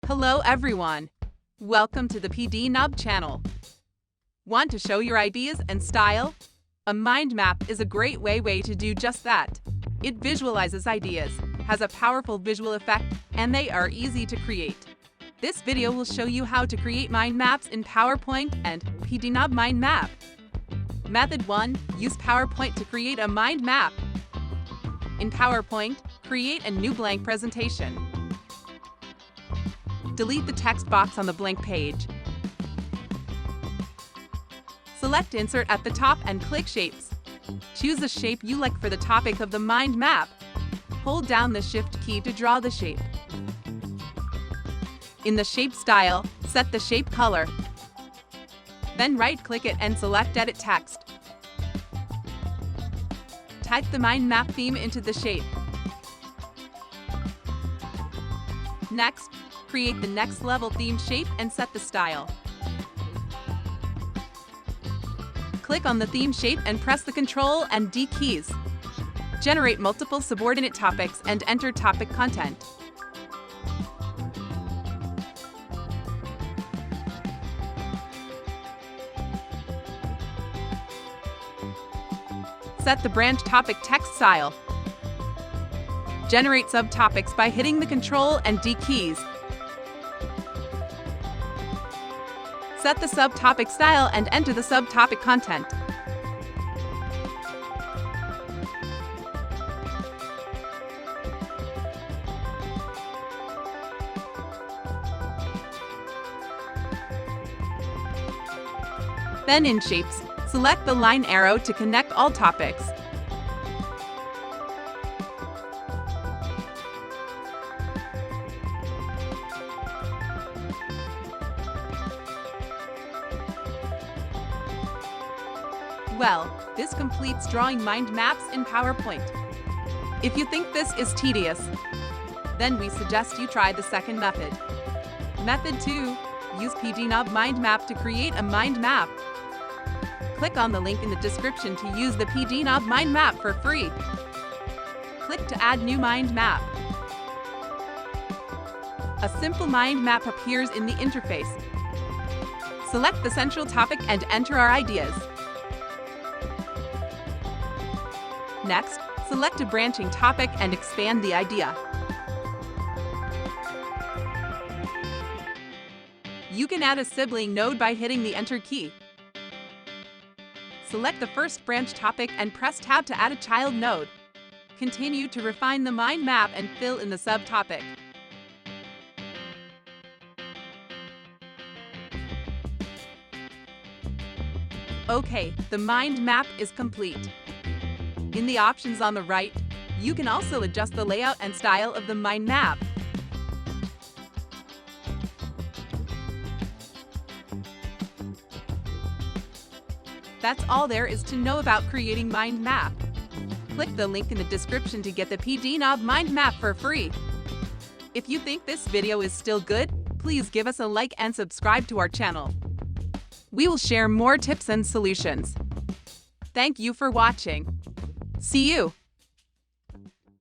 Hello everyone! Welcome to the PDNob channel. Want to show your ideas and style? A mind map is a great way to do just that. It visualizes ideas, has a powerful visual effect, and they are easy to create. This video will show you how to create mind maps in PowerPoint and PDNob mind map. Method 1. Use PowerPoint to create a mind map. In PowerPoint, create a new blank presentation. Delete the text box on the blank page. Select Insert at the top and click Shapes. Choose a shape you like for the topic of the mind map. Hold down the Shift key to draw the shape. In the shape style, set the shape color. Then right-click it and select Edit Text. Type the mind map theme into the shape. Next, create the next level theme shape and set the style. Click on the theme shape and press the Ctrl and D keys. Generate multiple subordinate topics and enter topic content. Set the branch topic text style. Generate subtopics by hitting the Ctrl and D keys. Set the subtopic style and enter the subtopic content. Then in Shapes, select the line arrow to connect all topics. Well, this completes drawing mind maps in PowerPoint. If you think this is tedious, then we suggest you try the second method. Method 2. Use PDNob mind map to create a mind map. Click on the link in the description to use the PDNob mind map for free. Click to add new mind map. A simple mind map appears in the interface. Select the central topic and enter our ideas. Next, select a branching topic and expand the idea. You can add a sibling node by hitting the Enter key. Select the first branch topic and press Tab to add a child node. Continue to refine the mind map and fill in the subtopic. Okay, the mind map is complete. In the options on the right, you can also adjust the layout and style of the mind map. That's all there is to know about creating mind map. Click the link in the description to get the PDNob mind map for free. If you think this video is still good, please give us a like and subscribe to our channel. We will share more tips and solutions. Thank you for watching. See you!